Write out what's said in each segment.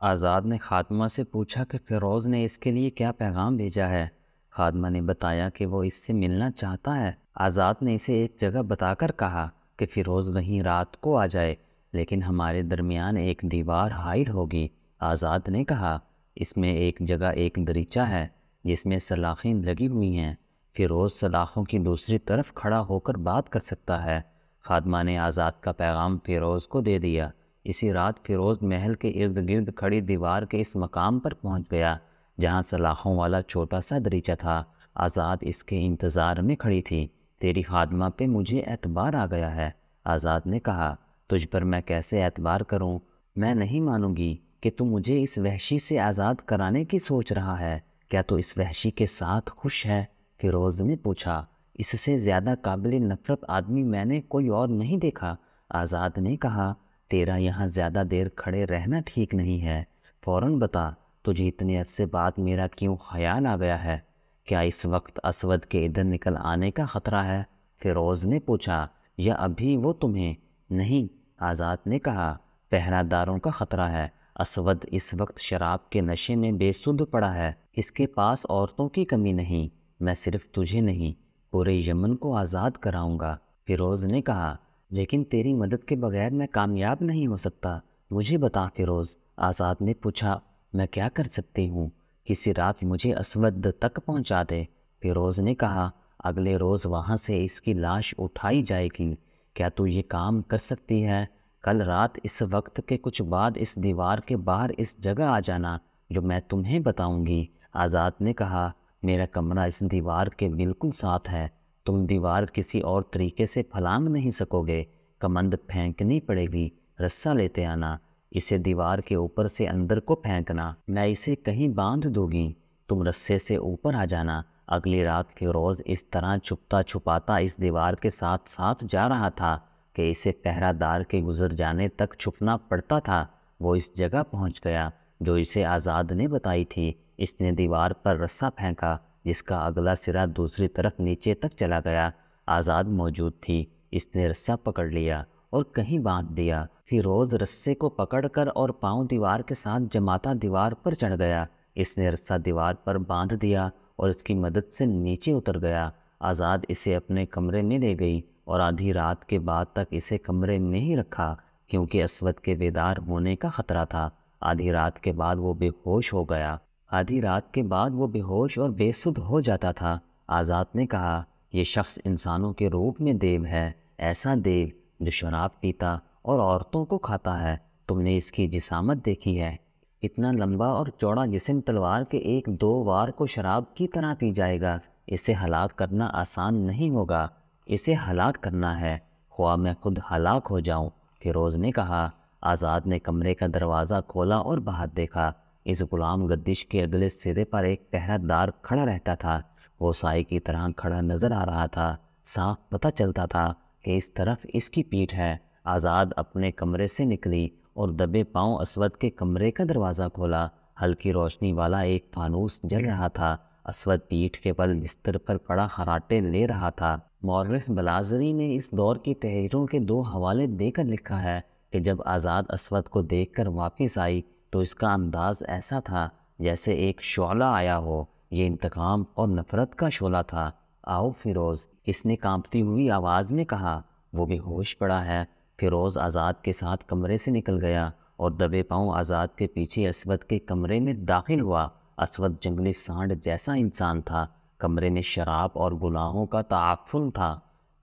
آزاد نے خادمہ سے پوچھا کہ فیروز نے اس کے لیے کیا پیغام بھیجا ہے۔ خادمہ نے بتایا کہ وہ اس سے ملنا چاہتا ہے۔ آزاد نے اسے ایک جگہ بتا کر کہا کہ فیروز وہیں رات کو آ جائے، لیکن ہمارے درمیان ایک دیوار حائل ہوگی۔ آزاد نے کہا، اس میں ایک جگہ ایک دریچہ ہے جس میں سلاخیں لگی ہوئی ہیں، فیروز سلاخوں کی دوسری طرف کھڑا ہو کر بات کر سکتا ہے۔ خادمہ نے آزاد کا پیغام فیروز کو دے دیا۔ اسی رات فیروز محل کے ارد گرد کھڑی دیوار کے اس مقام پر پہنچ گیا جہاں سلاخوں والا چھوٹا سا دریچہ تھا۔ آزاد اس کے انتظار میں کھڑی تھی۔ تیری خادمہ پہ مجھے اعتبار آ گیا ہے، آزاد نے کہا۔ تجھ پر میں کیسے اعتبار کروں؟ میں نہیں مانوں گی کہ تو مجھے اس وحشی سے آزاد کرانے کی سوچ رہا ہے۔ کیا تو اس وحشی کے ساتھ خوش ہے؟ فیروز نے پوچھا۔ اس سے زیادہ قابل نفرت آدمی میں نے کوئی اور نہیں دیکھا، آزاد نے کہا۔ تیرا یہاں زیادہ دیر کھڑے رہنا ٹھیک نہیں ہے، فوراً بتا تجھے اتنے عرصے بعد میرا کیوں خیال آ گیا ہے؟ کیا اس وقت اسود کے ادھر نکل آنے کا خطرہ ہے؟ فیروز نے پوچھا۔ یا ابھی وہ تمہیں؟ نہیں، آزاد نے کہا، پہرہ داروں کا خطرہ ہے۔ اسود اس وقت شراب کے نشے میں بے سدھ پڑا ہے، اس کے پاس عورتوں کی کمی نہیں۔ میں صرف تجھے نہیں، پورے یمن کو آزاد کراؤں گا، فیروز نے کہا۔ لیکن تیری مدد کے بغیر میں کامیاب نہیں ہو سکتا، مجھے بتا فیروز، آزاد نے پوچھا۔ میں کیا کر سکتی ہوں؟ کسی رات مجھے اسود تک پہنچا دے، فیروز نے کہا۔ اگلے روز وہاں سے اس کی لاش اٹھائی جائے گی۔ کیا تو یہ کام کر سکتی ہے؟ کل رات اس وقت کے کچھ بعد اس دیوار کے باہر اس جگہ آ جانا جو میں تمہیں بتاؤں گی، آزاد نے کہا۔ میرا کمرہ اس دیوار کے بالکل ساتھ ہے، تم دیوار کسی اور طریقے سے پھلانگ نہیں سکو گے۔ کمند پھینکنی پڑے گی، رسہ لیتے آنا، اسے دیوار کے اوپر سے اندر کو پھینکنا، میں اسے کہیں باندھ دوں گی، تم رسے سے اوپر آ جانا۔ اگلی رات فیروز اس طرح چھپتا چھپاتا اس دیوار کے ساتھ ساتھ جا رہا تھا کہ اسے پہرہ دار کے گزر جانے تک چھپنا پڑتا تھا۔ وہ اس جگہ پہنچ گیا جو اسے آزاد نے بتائی تھی۔ اس نے دیوار پر رسہ پھینکا جس کا اگلا سرا دوسری طرف نیچے تک چلا گیا۔ آزاد موجود تھی، اس نے رسہ پکڑ لیا اور کہیں باندھ دیا۔ فیروز رسے کو پکڑ کر اور پاؤں دیوار کے ساتھ جماتا دیوار پر چڑھ گیا۔ اس نے رسہ دیوار پر باندھ دیا اور اس کی مدد سے نیچے اتر گیا۔ آزاد اسے اپنے کمرے میں لے گئی اور آدھی رات کے بعد تک اسے کمرے میں ہی رکھا کیونکہ اسود کے بیدار ہونے کا خطرہ تھا۔ آدھی رات کے بعد وہ بے ہوش ہو گیا۔ آدھی رات کے بعد وہ بے ہوش اور بے سدھ ہو جاتا تھا۔ آزاد نے کہا، یہ شخص انسانوں کے روپ میں دیو ہے، ایسا دیو جو شراب پیتا اور عورتوں کو کھاتا ہے۔ تم نے اس کی جسامت دیکھی ہے؟ اتنا لمبا اور چوڑا جسم تلوار کے ایک دو وار کو شراب کی طرح پی جائے گا۔ اسے ہلاک کرنا آسان نہیں ہوگا، اسے ہلاک کرنا ہے، خواہ میں خود ہلاک ہو جاؤں، فیروز نے کہا۔ آزاد نے کمرے کا دروازہ کھولا اور باہر دیکھا۔ اس غلام گردش کے اگلے سرے پر ایک پہرہ دار کھڑا رہتا تھا۔ وہ سائے کی طرح کھڑا نظر آ رہا تھا، صاف پتہ چلتا تھا کہ اس طرف اس کی پیٹھ ہے۔ آزاد اپنے کمرے سے نکلی اور دبے پاؤں اسود کے کمرے کا دروازہ کھولا۔ ہلکی روشنی والا ایک فانوس جل رہا تھا۔ اسود پیٹھ کے بل بستر پر پڑا خراٹے لے رہا تھا۔ مورخ بلازری نے اس دور کی تحریروں کے دو حوالے دے کر لکھا ہے کہ جب آزاد اسود کو دیکھ کر واپس آئی تو اس کا انداز ایسا تھا جیسے ایک شعلہ آیا ہو۔ یہ انتقام اور نفرت کا شعلہ تھا۔ آؤ فیروز، اس نے کانپتی ہوئی آواز میں کہا۔ وہ بے ہوش پڑا ہے۔ فیروز آزاد کے ساتھ کمرے سے نکل گیا اور دبے پاؤں آزاد کے پیچھے اسود کے کمرے میں داخل ہوا۔ اسود جنگلی سانڈ جیسا انسان تھا، کمرے میں شراب اور گناہوں کا تعفن تھا۔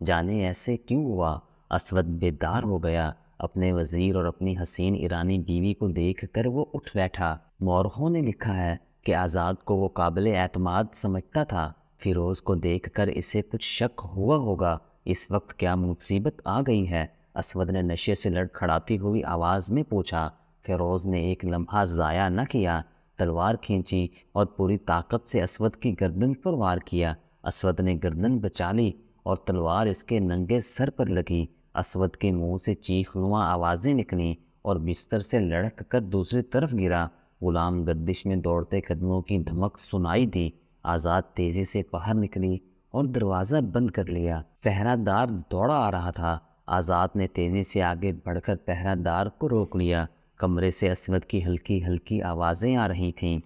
جانے ایسے کیوں ہوا؟ اسود بیدار ہو گیا۔ اپنے وزیر اور اپنی حسین ایرانی بیوی کو دیکھ کر وہ اٹھ بیٹھا۔ مورخوں نے لکھا ہے کہ آزاد کو وہ قابل اعتماد سمجھتا تھا۔ فیروز کو دیکھ کر اسے کچھ شک ہوا ہوگا، اس وقت کیا مصیبت آ گئی ہے؟ اسود نے نشے سے لڑکھڑاتی ہوئی آواز میں پوچھا۔ فیروز نے ایک لمحہ ضائع نہ کیا، تلوار کھینچی اور پوری طاقت سے اسود کی گردن پر وار کیا۔ اسود نے گردن بچا لی اور تلوار اس کے ننگے سر پر لگی۔ اسود کے منہ سے چیخ نما آوازیں نکلیں اور بستر سے لڑک کر دوسری طرف گرا۔ غلام گردش میں دوڑتے قدموں کی دھمک سنائی دی۔ آزاد تیزی سے باہر نکلی اور دروازہ بند کر لیا۔ پہرہ دار دوڑا آ رہا تھا۔ آزاد نے تیزی سے آگے بڑھ کر پہرہ دار کو روک لیا۔ کمرے سے اسود کی ہلکی ہلکی آوازیں آ رہی تھیں۔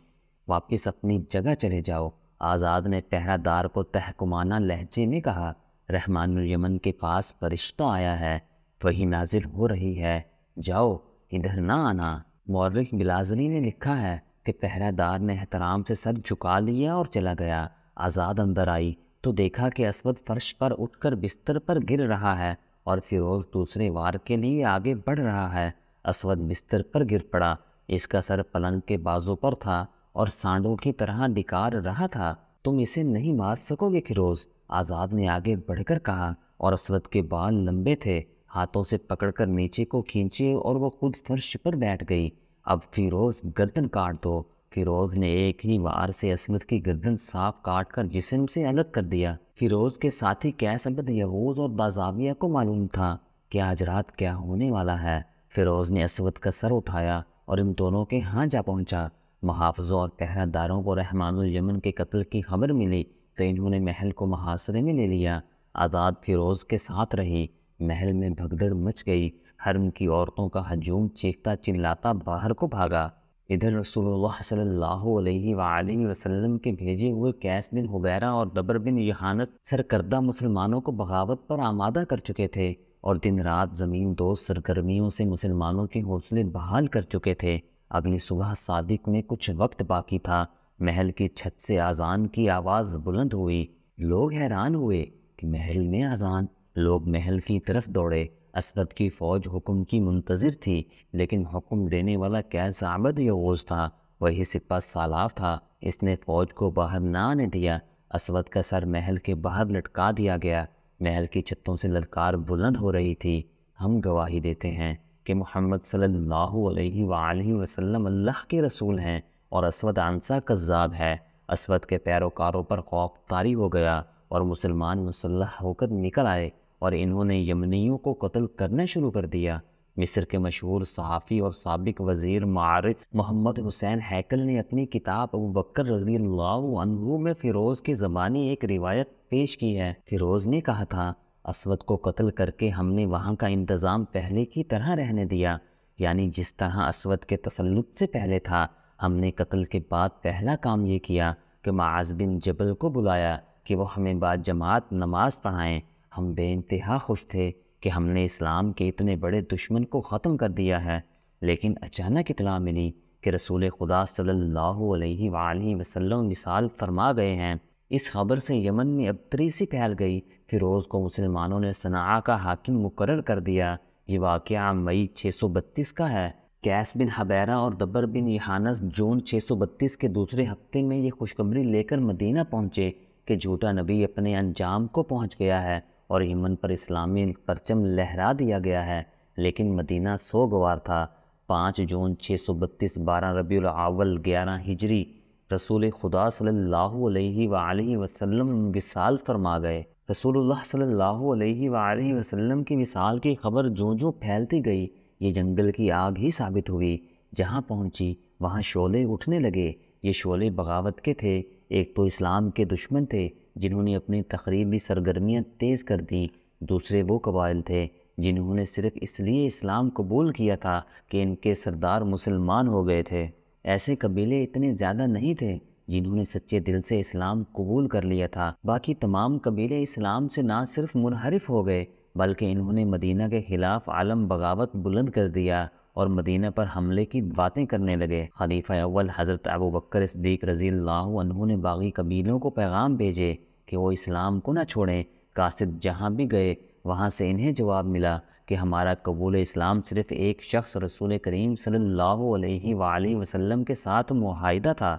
واپس اپنی جگہ چلے جاؤ، آزاد نے پہرہ دار کو تحکمانہ لہجے میں کہا۔ رحمان الیمن کے پاس فرشتہ آیا ہے، وہی نازل ہو رہی ہے، جاؤ ادھر نہ آنا۔ مورخ بلازری نے لکھا ہے کہ پہرہ دار نے احترام سے سر جھکا لیا اور چلا گیا۔ آزاد اندر آئی تو دیکھا کہ اسود فرش پر اٹھ کر بستر پر گر رہا ہے اور فیروز دوسرے وار کے لیے آگے بڑھ رہا ہے۔ اسود بستر پر گر پڑا، اس کا سر پلنگ کے بازو پر تھا اور سانڈوں کی طرح ڈکار رہا تھا۔ تم اسے نہیں مار سکو گے فیروز، آزاد نے آگے بڑھ کر کہا، اور اسود کے بال لمبے تھے، ہاتھوں سے پکڑ کر نیچے کو کھینچے اور وہ خود فرش پر بیٹھ گئی۔ اب فیروز گردن کاٹ دو۔ فیروز نے ایک ہی وار سے اسود کی گردن صاف کاٹ کر جسم سے الگ کر دیا۔ فیروز کے ساتھی قیس عبد یغوث اور بازاویہ کو معلوم تھا کہ آج رات کیا ہونے والا ہے۔ فیروز نے اسود کا سر اٹھایا اور ان دونوں کے ہاں جا پہنچا۔ محافظوں اور پہرہ داروں کو رحمان الیمن کے قتل کی خبر ملی تو انہوں نے محل کو محاصرے میں لے لیا۔ آزاد فیروز کے ساتھ رہی۔ محل میں بھگدڑ مچ گئی، حرم کی عورتوں کا ہجوم چیختا چلاتا باہر کو بھاگا۔ ادھر رسول اللہ صلی اللہ علیہ وآلہ وسلم کے بھیجے ہوئے قیس بن حبیرہ اور دبر بن یحانس سرکردہ مسلمانوں کو بغاوت پر آمادہ کر چکے تھے اور دن رات زمین دوز سرگرمیوں سے مسلمانوں کے حوصلے بحال کر چکے تھے۔ اگلی صبح صادق میں کچھ وقت باقی تھا۔ محل کی چھت سے اذان کی آواز بلند ہوئی۔ لوگ حیران ہوئے کہ محل میں اذان۔ لوگ محل کی طرف دوڑے۔ اسود کی فوج حکم کی منتظر تھی، لیکن حکم دینے والا قیس عبد یغوث تھا، وہی سپہ سالار تھا۔ اس نے فوج کو باہر نہ آنے دیا۔ اسود کا سر محل کے باہر لٹکا دیا گیا۔ محل کی چھتوں سے للکار بلند ہو رہی تھی، ہم گواہی دیتے ہیں کہ محمد صلی اللہ علیہ وآلہ وسلم اللہ کے رسول ہیں اور اسود عنسا کذاب ہے۔ اسود کے پیروکاروں پر خوف طاری ہو گیا اور مسلمان مسلح ہو کر نکل آئے اور انہوں نے یمنیوں کو قتل کرنا شروع کر دیا۔ مصر کے مشہور صحافی اور سابق وزیر معارف محمد حسین ہیکل نے اپنی کتاب ابوبکر رضی اللہ عنہ میں فیروز کی زبانی ایک روایت پیش کی ہے۔ فیروز نے کہا تھا، اسود کو قتل کر کے ہم نے وہاں کا انتظام پہلے کی طرح رہنے دیا، یعنی جس طرح اسود کے تسلط سے پہلے تھا۔ ہم نے قتل کے بعد پہلا کام یہ کیا کہ معاذ بن جبل کو بلایا کہ وہ ہمیں بعد جماعت نماز پڑھائیں۔ ہم بے انتہا خوش تھے کہ ہم نے اسلام کے اتنے بڑے دشمن کو ختم کر دیا ہے، لیکن اچانک اطلاع ملی کہ رسول خدا صلی اللہ علیہ وآلہ وسلم وصال فرما گئے ہیں۔ اس خبر سے یمن میں ابتری سی پھیل گئی۔ فیروز کو مسلمانوں نے صنعاء کا حاکم مقرر کر دیا۔ یہ واقعہ مئی 632 کا ہے۔ قیس بن حبیرہ اور دبر بن یحانس جون 632 کے دوسرے ہفتے میں یہ خوشخبری لے کر مدینہ پہنچے کہ جھوٹا نبی اپنے انجام کو پہنچ گیا ہے اور یمن پر اسلامی پرچم لہرا دیا گیا ہے، لیکن مدینہ سوگوار تھا۔ 5 جون 632 12 ربیع الاول 11 ہجری رسول خدا صلی اللہ علیہ وآلہ وسلم وصال فرما گئے۔ رسول اللہ صلی اللہ علیہ وآلہ وسلم کی وصال کی خبر جوں پھیلتی گئی، یہ جنگل کی آگ ہی ثابت ہوئی۔ جہاں پہنچی وہاں شعلے اٹھنے لگے۔ یہ شعلے بغاوت کے تھے۔ ایک تو اسلام کے دشمن تھے جنہوں نے اپنی تخریبی سرگرمیاں تیز کر دیں، دوسرے وہ قبائل تھے جنہوں نے صرف اس لیے اسلام قبول کیا تھا کہ ان کے سردار مسلمان ہو گئے تھے۔ ایسے قبیلے اتنے زیادہ نہیں تھے جنہوں نے سچے دل سے اسلام قبول کر لیا تھا۔ باقی تمام قبیلے اسلام سے نہ صرف منحرف ہو گئے بلکہ انہوں نے مدینہ کے خلاف عالم بغاوت بلند کر دیا اور مدینہ پر حملے کی باتیں کرنے لگے۔ خلیفہ اول حضرت ابوبکر صدیق رضی اللہ عنہ نے باقی قبیلوں کو پیغام بھیجے کہ وہ اسلام کو نہ چھوڑیں۔ قاصد جہاں بھی گئے وہاں سے انہیں جواب ملا کہ ہمارا قبول اسلام صرف ایک شخص رسول کریم صلی اللہ علیہ وآلہ وسلم کے ساتھ معاہدہ تھا،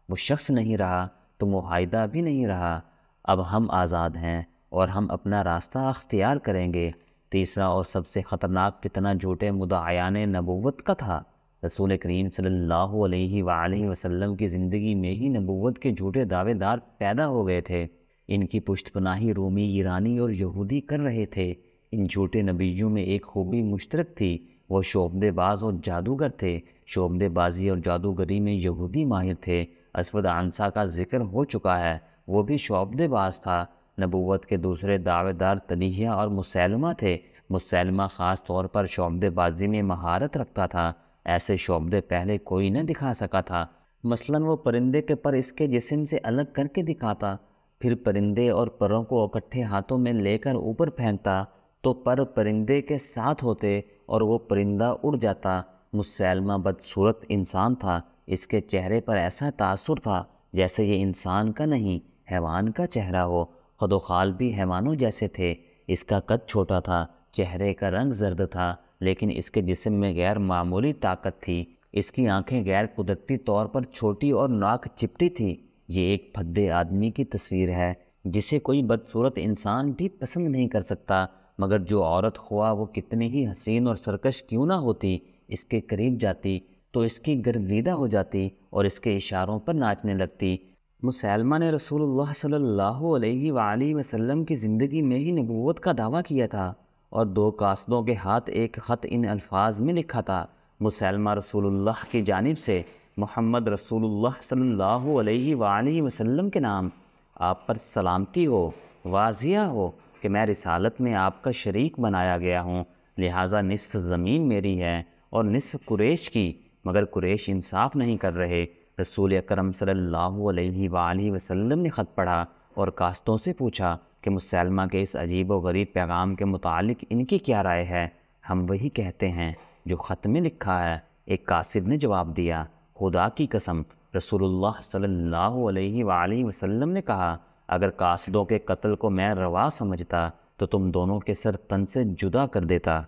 وہ شخص نہیں رہا تو معاہدہ بھی نہیں رہا۔ اب ہم آزاد ہیں اور ہم اپنا راستہ اختیار کریں گے۔ تیسرا اور سب سے خطرناک فتنہ جھوٹے مدعیان نبوت کا تھا۔ رسول کریم صلی اللہ علیہ وآلہ وسلم کی زندگی میں ہی نبوت کے جھوٹے دعوے دار پیدا ہو گئے تھے۔ ان کی پشت پناہی رومی، ایرانی اور یہودی کر رہے تھے۔ ان جھوٹے نبیوں میں ایک خوبی مشترک تھی، وہ شعبدے باز اور جادوگر تھے۔ شعبدے بازی اور جادوگری میں یہودی ماہر تھے۔ اسود عنسا کا ذکر ہو چکا ہے، وہ بھی شعبدے باز تھا۔ نبوت کے دوسرے دعوے دار طلیحہ اور مسیلمہ تھے۔ مسیلمہ خاص طور پر شعبدے بازی میں مہارت رکھتا تھا۔ ایسے شعبے پہلے کوئی نہ دکھا سکا تھا۔ مثلاً وہ پرندے کے پر اس کے جسم سے الگ کر کے دکھاتا، پھر پرندے اور پروں کو اکٹھے ہاتھوں میں لے کر اوپر پھینکتا تو پر پرندے کے ساتھ ہوتے اور وہ پرندہ اڑ جاتا۔ مسیلمہ بدصورت انسان تھا، اس کے چہرے پر ایسا تاثر تھا جیسے یہ انسان کا نہیں حیوان کا چہرہ ہو۔ خد و خال بھی حیوانوں جیسے تھے۔ اس کا قد چھوٹا تھا، چہرے کا رنگ زرد تھا، لیکن اس کے جسم میں غیر معمولی طاقت تھی۔ اس کی آنکھیں غیر قدرتی طور پر چھوٹی اور ناک چپٹی تھی۔ یہ ایک بھدے آدمی کی تصویر ہے جسے کوئی بدصورت انسان بھی پسند نہیں کر سکتا، مگر جو عورت خواہ وہ کتنی ہی حسین اور سرکش کیوں نہ ہوتی، اس کے قریب جاتی تو اس کی گرویدہ ہو جاتی اور اس کے اشاروں پر ناچنے لگتی۔ مسیلمہ نے رسول اللہ صلی اللہ علیہ وآلہ وسلم کی زندگی میں ہی نبوت کا دعویٰ کیا تھا اور 2 قاصدوں کے ہاتھ ایک خط ان الفاظ میں لکھا تھا: مسیلمہ رسول اللہ کی جانب سے، محمد رسول اللہ صلی اللہ علیہ وآلہ وسلم کے نام، آپ پر سلامتی ہو۔ واضح ہو کہ میں رسالت میں آپ کا شریک بنایا گیا ہوں، لہٰذا نصف زمین میری ہے اور نصف قریش کی، مگر قریش انصاف نہیں کر رہے۔ رسول اکرم صلی اللہ علیہ وآلہ وسلم نے خط پڑھا اور قاصدوں سے پوچھا کہ مسیلمہ کے اس عجیب و غریب پیغام کے متعلق ان کی کیا رائے ہے؟ ہم وہی کہتے ہیں جو خط میں لکھا ہے، ایک قاصد نے جواب دیا۔ خدا کی قسم، رسول اللہ صلی اللہ علیہ وآلہ وسلم نے کہا، اگر قاصدوں کے قتل کو میں روا سمجھتا تو تم دونوں کے سر تن سے جدا کر دیتا۔